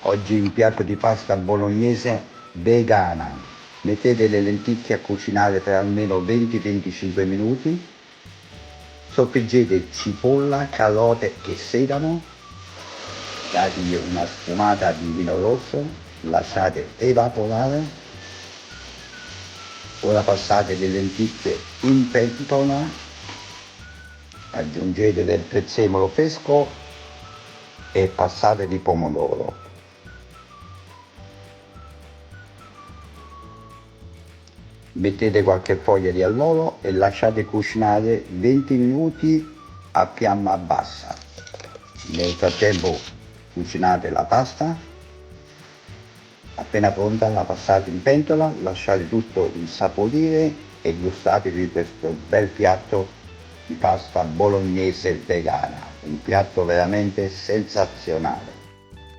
Oggi un piatto di pasta bolognese vegana. Mettete le lenticchie a cucinare per almeno 20-25 minuti, soffriggete cipolla, carote e sedano, dategli una sfumata di vino rosso, lasciate evaporare, ora passate le lenticchie in pentola, aggiungete del prezzemolo fresco e passate di pomodoro. Mettete qualche foglia di alloro e lasciate cucinare 20 minuti a fiamma bassa. Nel frattempo cucinate la pasta, appena pronta la passate in pentola, lasciate tutto insaporire e gustatevi questo bel piatto di pasta bolognese vegana, un piatto veramente sensazionale.